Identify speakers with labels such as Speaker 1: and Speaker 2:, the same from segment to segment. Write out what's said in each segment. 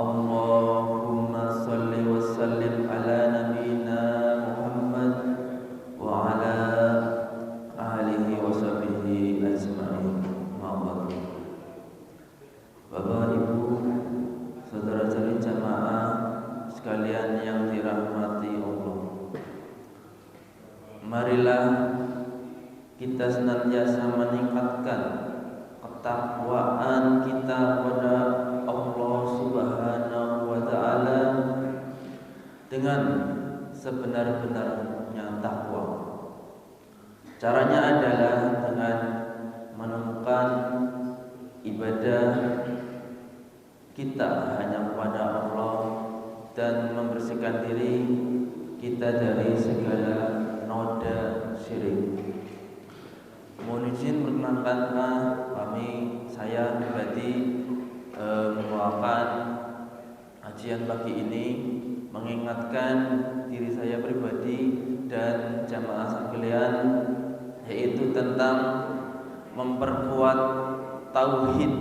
Speaker 1: Allahumma salli wa sallim ala nabiyyina Muhammad wa ala alihi wa sahbihi ajma'in. Ma'bad. Bapak Ibu, saudara-saudari jamaah sekalian yang dirahmati Allah, marilah kita senantiasa meningkatkan ketakwaan kita pada Allah Subhanahu wa taala dengan sebenar-benarnya takwa. Caranya adalah dengan menemukan ibadah kita hanya kepada Allah dan membersihkan diri kita dari segala noda syirik. Mohon izin perkenankan saya pribadi membawakan kajian pagi ini, mengingatkan diri saya pribadi dan jamaah sekalian, yaitu tentang memperkuat tauhid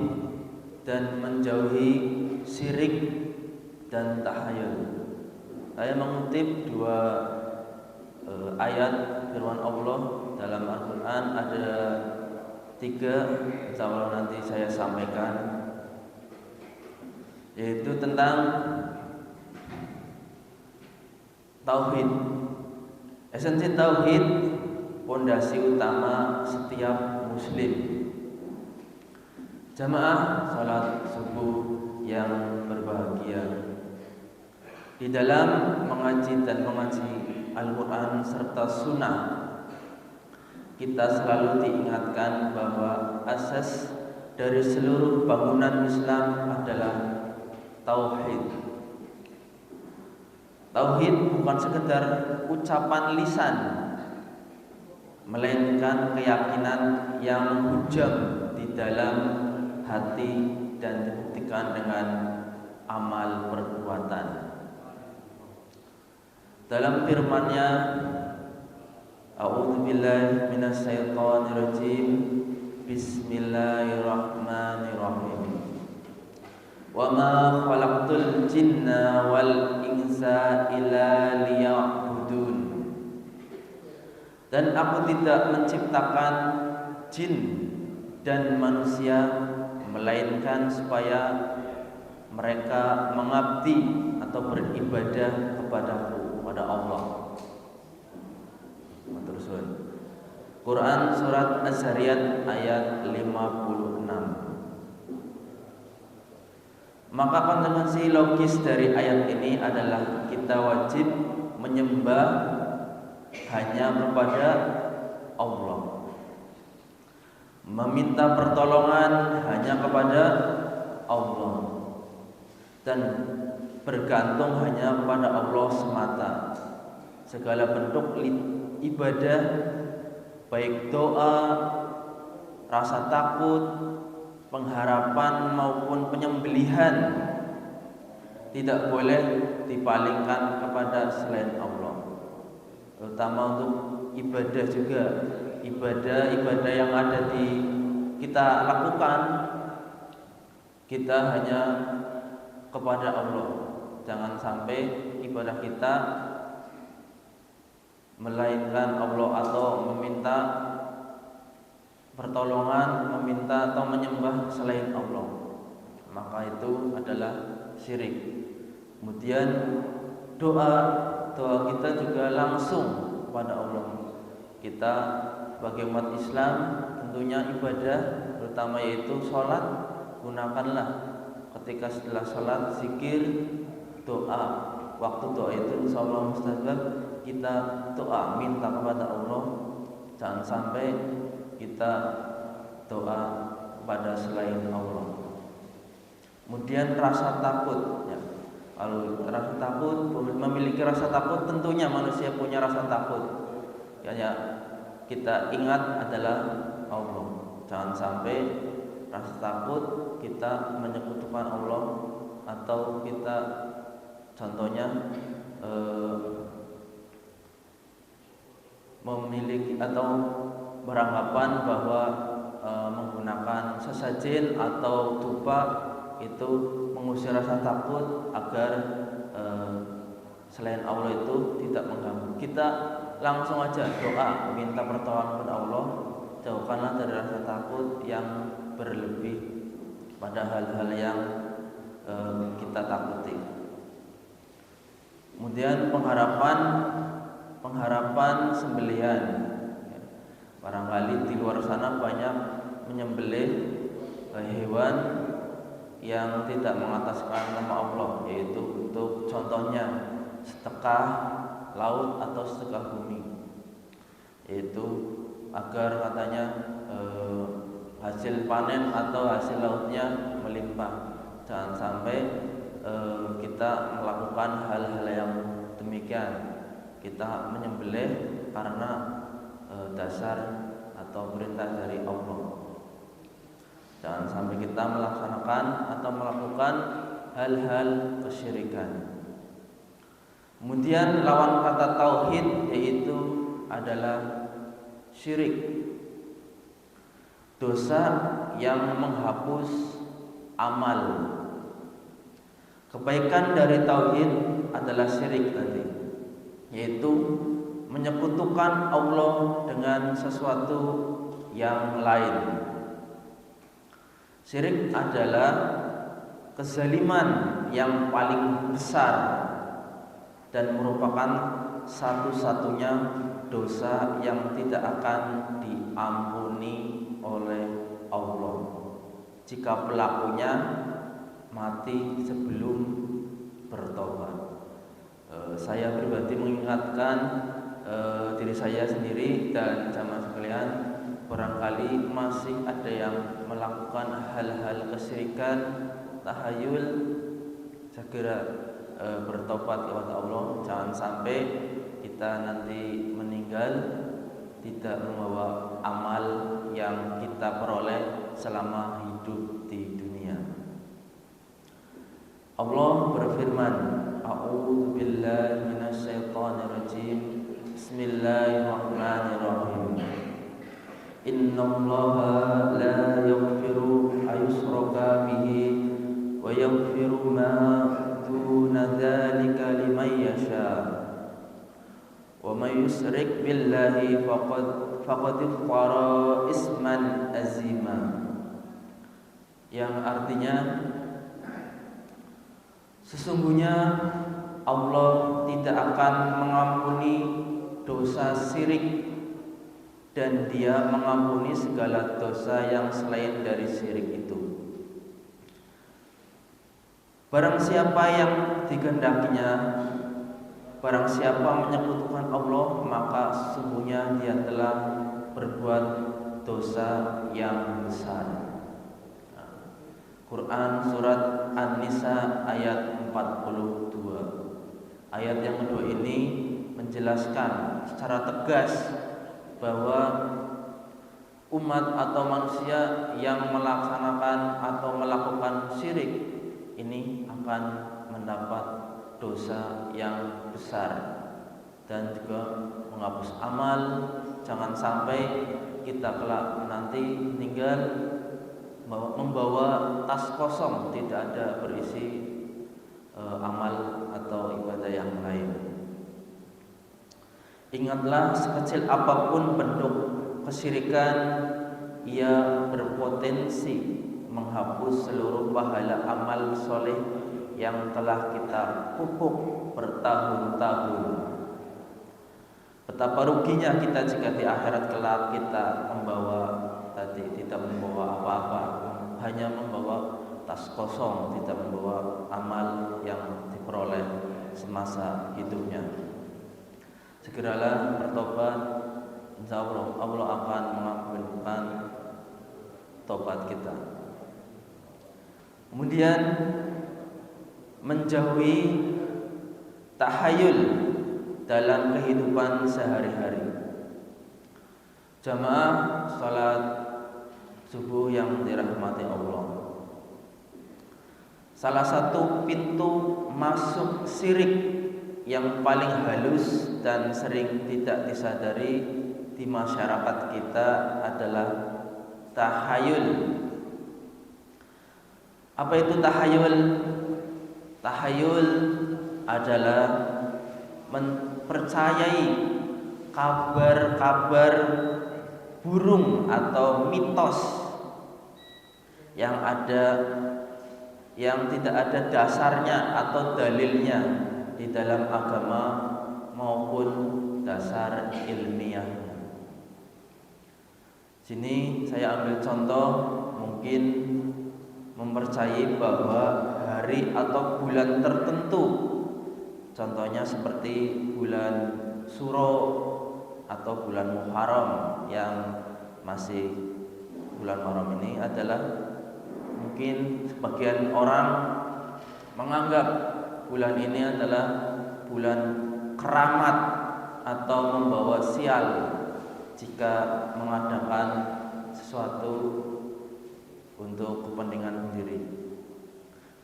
Speaker 1: dan menjauhi syirik dan tahayul. Saya mengutip dua ayat firman Allah dalam Al-Quran, ada 3, insya Allah nanti saya sampaikan, yaitu tentang tauhid. Esensi tauhid, pondasi utama setiap muslim. Jamaah salat subuh yang berbahagia, di dalam mengaji Al-Quran serta sunnah, kita selalu diingatkan bahwa asas dari seluruh bangunan Islam adalah tauhid. Tauhid bukan sekedar ucapan lisan, melainkan keyakinan yang menghujam di dalam hati dan dibuktikan dengan amal perbuatan. Dalam firman-Nya, A'udzubillahi minasyaitonirrajim. Bismillahirrahmanirrahim. Wa ma khalaqtul jinna wal insa illa liya'budun. Dan aku tidak menciptakan jin dan manusia melainkan supaya mereka mengabdi atau beribadah kepadaku, kepada Allah. Teruskan. Quran surat Az-Zariyat ayat 56. Maka konsekuensi logis dari ayat ini adalah kita wajib menyembah hanya kepada Allah, meminta pertolongan hanya kepada Allah, dan bergantung hanya kepada Allah semata. Segala bentuk ibadah, baik doa, rasa takut, pengharapan maupun penyembelihan, tidak boleh dipalingkan kepada selain Allah. Terutama untuk ibadah juga, ibadah yang ada di kita lakukan, kita hanya kepada Allah. Jangan sampai ibadah kita melainkan Allah atau meminta pertolongan, meminta atau menyembah selain Allah, maka itu adalah syirik. Kemudian doa kita juga langsung kepada Allah. Kita sebagai umat Islam tentunya ibadah, terutama yaitu sholat, gunakanlah ketika setelah sholat zikir, doa. Waktu doa itu insyaallah mustajab. Kita doa, minta kepada Allah, jangan sampai kita doa kepada selain Allah. Kemudian rasa takut, ya. Kalau rasa takut, memiliki rasa takut, tentunya manusia punya rasa takut. Ya, kita ingat adalah Allah. Jangan sampai rasa takut kita menyekutukan Allah, atau kita contohnya memiliki atau beranggapan bahwa menggunakan sesajen atau dupa itu mengusir rasa takut agar selain Allah itu tidak mengganggu. Kita langsung aja doa minta pertolongan kepada Allah, jauhkanlah dari rasa takut yang berlebih pada hal-hal yang kita takuti. Kemudian pengharapan sembelihan. Barangkali di luar sana banyak menyembelih hewan yang tidak mengataskan nama Allah, yaitu untuk contohnya sedekah laut atau sedekah bumi, yaitu agar katanya hasil panen atau hasil lautnya melimpah. Jangan sampai kita melakukan hal-hal yang demikian. Kita menyembelih karena dasar atau perintah dari Allah. Jangan sampai kita melaksanakan atau melakukan hal-hal kesyirikan. Kemudian lawan kata tauhid yaitu adalah syirik, dosa yang menghapus amal. Kebaikan dari tauhid adalah syirik tadi, yaitu menyekutukan Allah dengan sesuatu yang lain. Syirik adalah kezaliman yang paling besar dan merupakan satu-satunya dosa yang tidak akan diampuni oleh Allah jika pelakunya mati sebelum bertobat. Saya pribadi mengingatkan diri saya sendiri dan jamaah sekalian, barangkali masih ada yang melakukan hal-hal kesyirikan, tahayul, segera bertobat kepada Allah. Jangan sampai kita nanti meninggal tidak membawa amal yang kita peroleh selama hidup di dunia. Allah berfirman, A'udzu billahi minasyaitonir rajim. Bismillahirrahmanirrahim. Innallaha la yaghfiru ayyushraka bihi wa yaghfiru ma duna dzalika liman yasha. Wa may yusyrik billahi faqad iftara isman azima. Yang artinya, sesungguhnya Allah tidak akan mengampuni dosa syirik, dan Dia mengampuni segala dosa yang selain dari syirik itu. Barang siapa yang dikehendakinya, barang siapa menyekutukan Allah, maka sesungguhnya dia telah berbuat dosa yang besar. Quran surat An-Nisa ayat 42. Ayat yang kedua ini menjelaskan secara tegas bahwa umat atau manusia yang melaksanakan atau melakukan syirik ini akan mendapat dosa yang besar dan juga menghapus amal. Jangan sampai kita kelak nanti meninggal membawa tas kosong, tidak ada berisi amal atau ibadah yang lain. Ingatlah, sekecil apapun bentuk kesyirikan, ia berpotensi menghapus seluruh pahala amal soleh yang telah kita pupuk bertahun-tahun. Betapa ruginya kita jika di akhirat kelak kita tidak membawa apa-apa, hanya membawa tas kosong, tidak membawa amal yang diperoleh semasa hidupnya. Segeralah bertobat, insya Allah akan mengabulkan tobat kita. Kemudian menjauhi tahayul dalam kehidupan sehari-hari. Jamaah salat subuh yang dirahmati Allah, salah satu pintu masuk syirik yang paling halus dan sering tidak disadari di masyarakat kita adalah tahayul. Apa itu tahayul? Tahayul adalah mempercayai kabar-kabar burung atau mitos yang tidak ada dasarnya atau dalilnya di dalam agama maupun dasar ilmiahnya. Sini saya ambil contoh, mungkin mempercayai bahwa hari atau bulan tertentu, contohnya seperti bulan Suro atau bulan Muharram, yang masih bulan Muharram ini adalah mungkin sebagian orang menganggap bulan ini adalah bulan keramat atau membawa sial jika mengadakan sesuatu untuk kepentingan sendiri.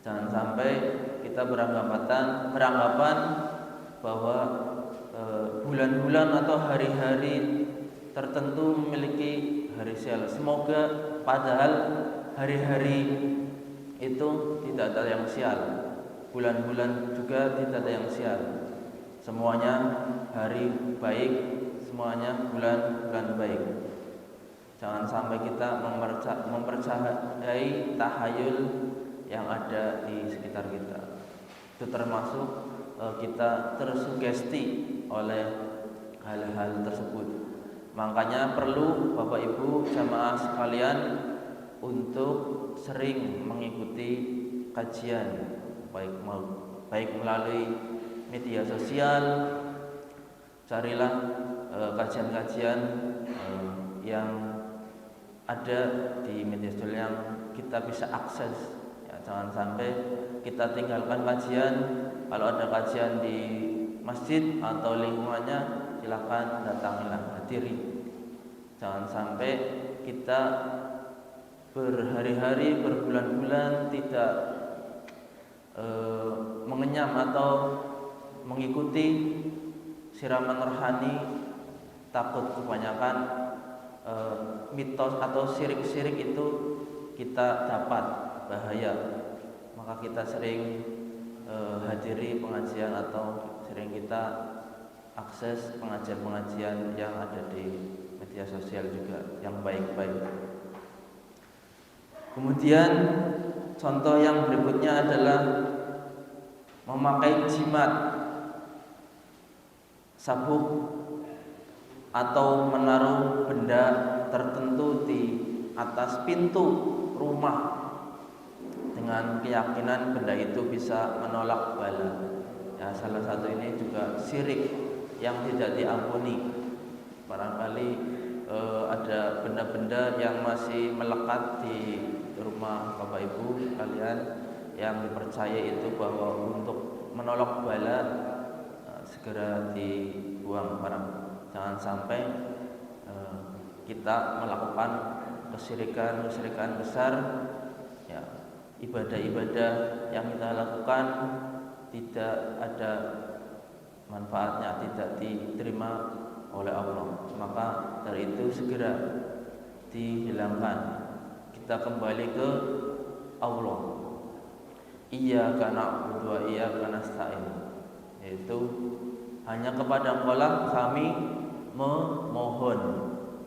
Speaker 1: Jangan sampai kita beranggapan bahwa bulan-bulan atau hari-hari tertentu memiliki hari sial. Semoga padahal hari-hari itu tidak ada yang sial, bulan-bulan juga tidak ada yang sial. Semuanya hari baik, semuanya bulan-bulan baik. Jangan sampai kita mempercayai tahayul yang ada di sekitar kita. Itu termasuk kita tersugesti oleh hal-hal tersebut. Makanya perlu Bapak Ibu jamaah sekalian untuk sering mengikuti kajian, baik melalui media sosial. Carilah kajian-kajian yang ada di media sosial yang kita bisa akses. Ya, jangan sampai kita tinggalkan kajian. Kalau ada kajian di masjid atau lingkungannya, silakan datangilah, hadiri. Jangan sampai kita berhari-hari, berbulan-bulan tidak mengenyam atau mengikuti siraman rohani, takut kebanyakan mitos atau syirik-syirik itu kita dapat bahaya. Maka kita sering hadiri pengajian atau sering kita akses pengajian-pengajian yang ada di media sosial juga yang baik-baik. Kemudian contoh yang berikutnya adalah memakai jimat, sabuk atau menaruh benda tertentu di atas pintu rumah dengan keyakinan benda itu bisa menolak bala. Ya, salah satu ini juga syirik yang tidak diampuni. Barangkali ada benda-benda yang masih melekat di rumah Bapak Ibu kalian yang dipercaya itu bahwa untuk menolak bala segera dibuang barang. Jangan sampai kita melakukan kesyirikan besar. Ya, ibadah-ibadah yang kita lakukan tidak ada manfaatnya, tidak diterima oleh Allah. Maka dari itu segera dihilangkan. Kita kembali ke Allah. Iyyaka na'budu wa iyyaka nasta'in. Yaitu hanya kepada Engkau kami memohon,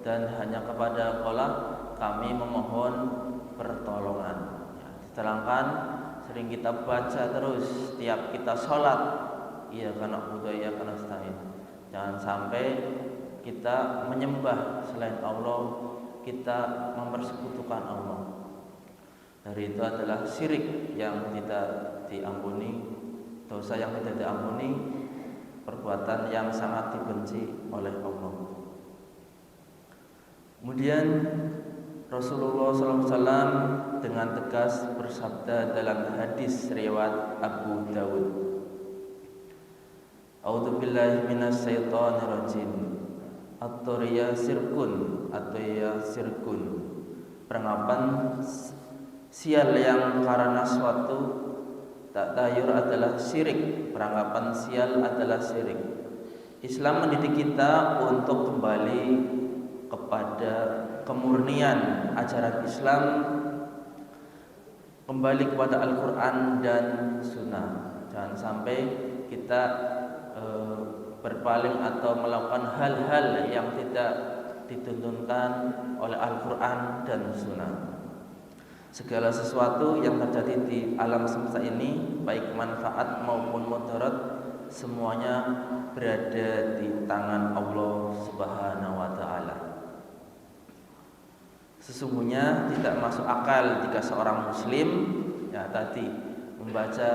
Speaker 1: dan hanya kepada Engkau kami memohon pertolongan. Ya, diterangkan sering kita baca terus setiap kita sholat, iyyaka na'budu wa iyyaka nasta'in. Jangan sampai kita menyembah selain Allah, kita mempersekutukan Allah. Dari itu adalah syirik yang tidak diampuni, dosa yang tidak diampuni, perbuatan yang sangat dibenci oleh Allah. Kemudian Rasulullah SAW dengan tegas bersabda dalam hadis riwayat Abu Dawud, A'udzubillahi minasyaitonirrajim. At-turiya sirkun, at-turiya sirkun. Peranggapan sial yang karena suatu tak tayur adalah syirik. Peranggapan sial adalah syirik. Islam mendidik kita untuk kembali kepada kemurnian ajaran Islam, kembali kepada Al-Quran dan Sunnah. Jangan sampai kita berpaling atau melakukan hal-hal yang tidak dituntunkan oleh Al-Quran dan Sunnah. Segala sesuatu yang terjadi di alam semesta ini, baik manfaat maupun mudarat, semuanya berada di tangan Allah Subhanahu wa Ta'ala. Sesungguhnya tidak masuk akal jika seorang muslim tadi membaca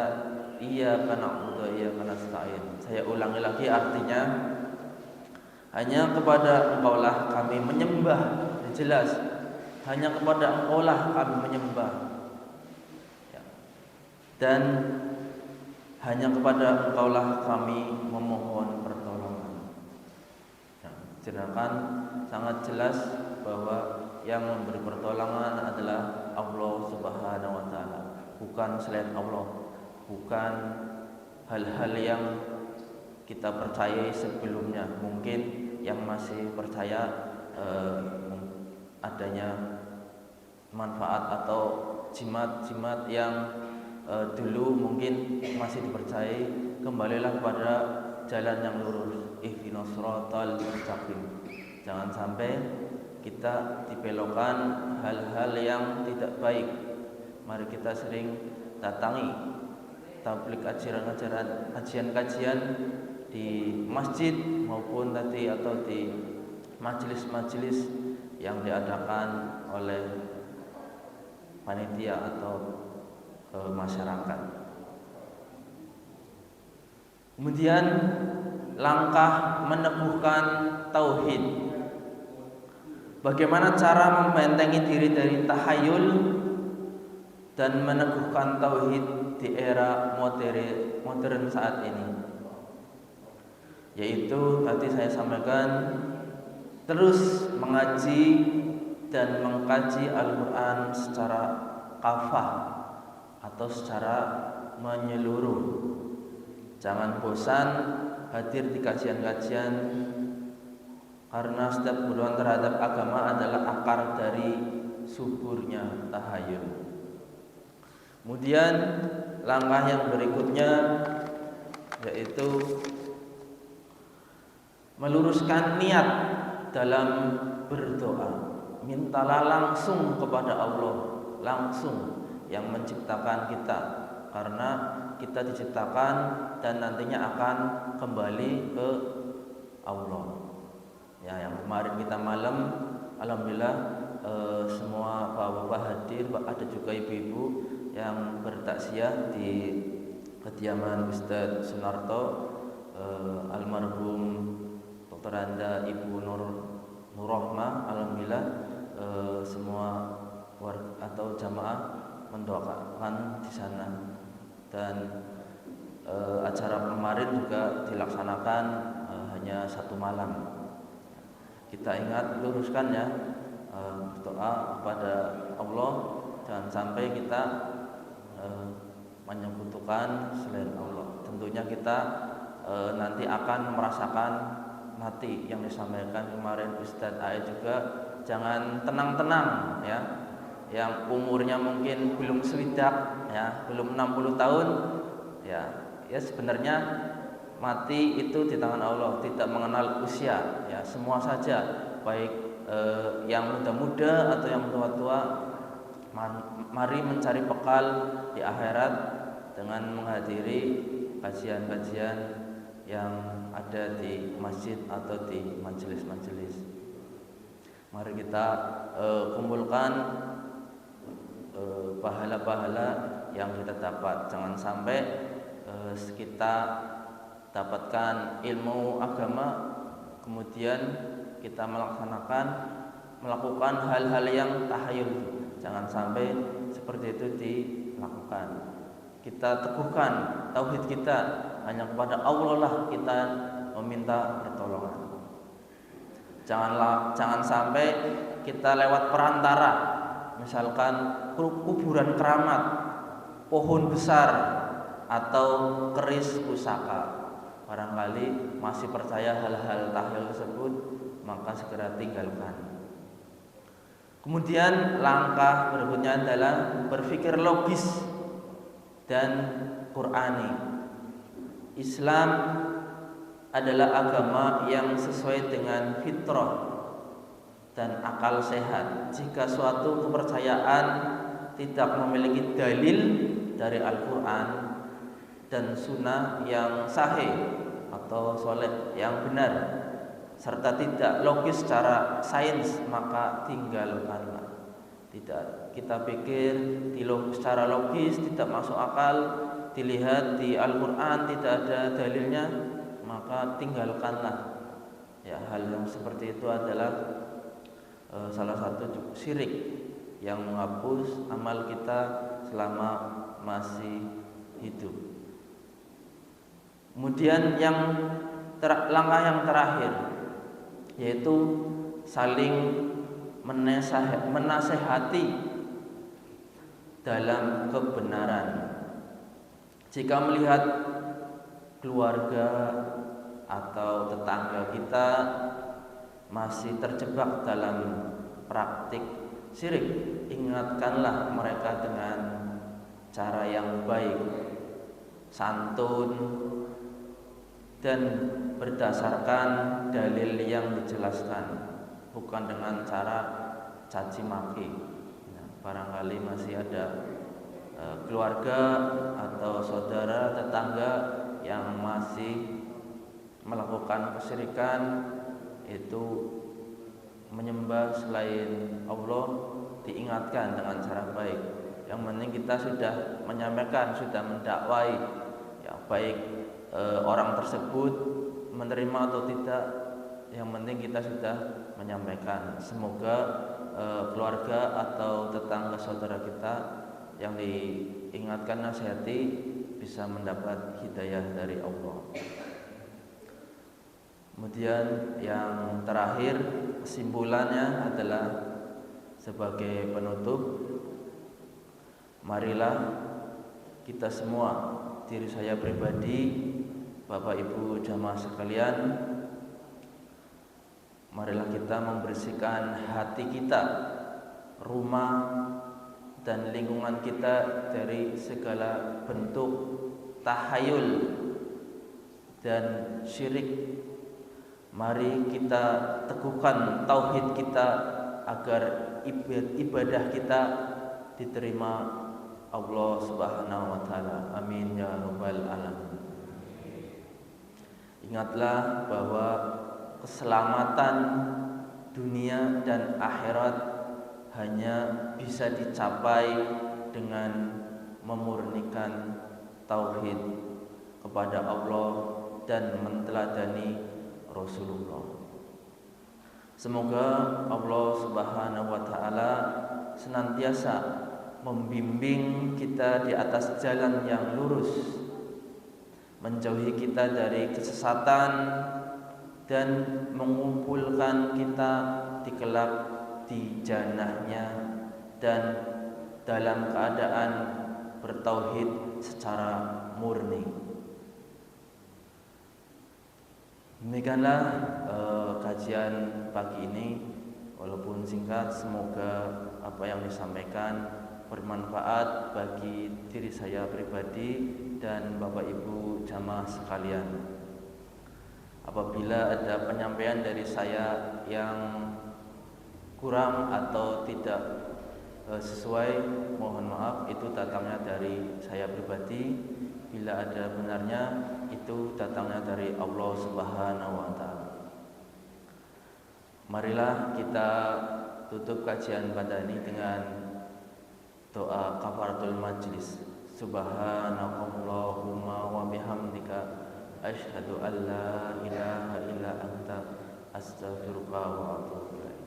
Speaker 1: iyyaka na'budu wa iyyaka nasta'in. Saya ulangi lagi, artinya hanya kepada Engkaulah kami menyembah. Jelas, hanya kepada Engkaulah kami menyembah, dan hanya kepada Engkaulah kami memohon pertolongan. Sedangkan sangat jelas bahwa yang memberi pertolongan adalah Allah Subhanahu wa Ta'ala, bukan selain Allah, bukan hal-hal yang kita percayai sebelumnya. Mungkin yang masih percaya adanya manfaat atau jimat-jimat yang dulu mungkin masih dipercayai, kembalilah pada jalan yang lurus. Ihdinas shiratal mustaqim. Jangan sampai kita dibelokkan hal-hal yang tidak baik. Mari kita sering datangi tablik ajaran-ajaran, kajian-kajian di masjid maupun tadi atau di majelis-majelis yang diadakan oleh panitia atau masyarakat. Kemudian langkah meneguhkan tauhid. Bagaimana cara membentengi diri dari tahayul dan meneguhkan tauhid di era modern saat ini? Yaitu tadi saya sampaikan, terus mengaji dan mengkaji Al-Quran secara kafah atau secara menyeluruh. Jangan bosan hadir di kajian-kajian, karena setiap buruan terhadap agama adalah akar dari suburnya tahayul. Kemudian langkah yang berikutnya yaitu meluruskan niat dalam berdoa. Mintalah langsung kepada Allah, langsung yang menciptakan kita, karena kita diciptakan dan nantinya akan kembali ke Allah. Ya, yang kemarin kita malam, alhamdulillah semua bapak-bapak hadir, ada juga ibu-ibu yang bertaksiah di kediaman Ustadz Sunarto, almarhum Dr. Anda Ibu Nurrohmah. Alhamdulillah semua warga atau jamaah mendoakan di sana, dan acara kemarin juga dilaksanakan hanya 1 malam. Kita ingat, luruskan ya, berdoa kepada Allah, jangan sampai kita menyekutukan selain Allah. Tentunya kita nanti akan merasakan mati yang disampaikan kemarin Ustadz Ae juga. Jangan tenang-tenang ya, yang umurnya mungkin belum swidak ya, belum 60 tahun ya sebenarnya mati itu di tangan Allah, tidak mengenal usia ya. Semua saja, baik yang muda-muda atau yang tua-tua, mari mencari bekal di akhirat dengan menghadiri kajian-kajian yang ada di masjid atau di majelis-majelis. Mari kita kumpulkan pahala-pahala yang kita dapat. Jangan sampai kita dapatkan ilmu agama, kemudian kita melakukan hal-hal yang tahayul. Jangan sampai seperti itu dilakukan. Kita teguhkan tauhid kita, hanya kepada Allah lah kita meminta pertolongan. Jangan sampai kita lewat perantara, misalkan kuburan keramat, pohon besar, atau keris pusaka. Barangkali masih percaya hal-hal tahlil tersebut, maka segera tinggalkan. Kemudian langkah berikutnya adalah berpikir logis dan Qur'ani. Islam adalah agama yang sesuai dengan fitrah dan akal sehat. Jika suatu kepercayaan tidak memiliki dalil dari Al-Quran dan sunnah yang sahih atau soleh yang benar, serta tidak logis secara sains, maka tinggalkanlah. Tidak kita pikir secara logis tidak masuk akal, dilihat di Al-Quran tidak ada dalilnya, maka tinggalkanlah. Ya, hal yang seperti itu adalah salah satu syirik yang menghapus amal kita selama masih hidup. Kemudian langkah yang terakhir yaitu saling menasehati dalam kebenaran. Jika melihat keluarga atau tetangga kita masih terjebak dalam praktik syirik, ingatkanlah mereka dengan cara yang baik, santun, dan berdasarkan dalil yang dijelaskan, bukan dengan cara caci maki. Nah, barangkali masih ada keluarga atau saudara tetangga yang masih melakukan kesyirikan, itu menyembah selain Allah, diingatkan dengan cara baik. Yang penting kita sudah menyampaikan, sudah mendakwai, ya baik orang tersebut menerima atau tidak, yang penting kita sudah menyampaikan. Semoga keluarga atau tetangga saudara kita yang diingatkan, nasihati, bisa mendapat hidayah dari Allah. Kemudian yang terakhir, kesimpulannya adalah sebagai penutup, marilah kita semua, diri saya pribadi, Bapak Ibu jamaah sekalian, marilah kita membersihkan hati kita, rumah dan lingkungan kita dari segala bentuk tahayul dan syirik. Mari kita teguhkan tauhid kita agar ibadah kita diterima Allah Subhanahu wa taala. Amin ya rabbal alamin. Ingatlah bahwa keselamatan dunia dan akhirat hanya bisa dicapai dengan memurnikan tauhid kepada Allah dan menteladani Rasulullah. Semoga Allah Subhanahu wa taala senantiasa membimbing kita di atas jalan yang lurus, menjauhi kita dari kesesatan, dan mengumpulkan kita di kelak di jannahnya dan dalam keadaan bertauhid secara murni. Demikianlah kajian pagi ini, walaupun singkat, semoga apa yang disampaikan bermanfaat bagi diri saya pribadi dan Bapak Ibu jamaah sekalian. Apabila ada penyampaian dari saya yang kurang atau tidak sesuai, mohon maaf, itu datangnya dari saya pribadi. Bila ada benarnya, itu datangnya dari Allah Subhanahu wa taala. Marilah kita tutup kajian pada ini dengan doa kafaratul majlis. Subhanakallahumma wa bihamdika asyhadu an la ilaha illa anta astaghfiruka wa atubu ilaik.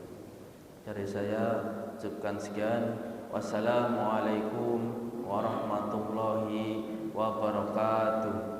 Speaker 1: Dari saya ucapkan sekian. Wassalamualaikum warahmatullahi wabarakatuh.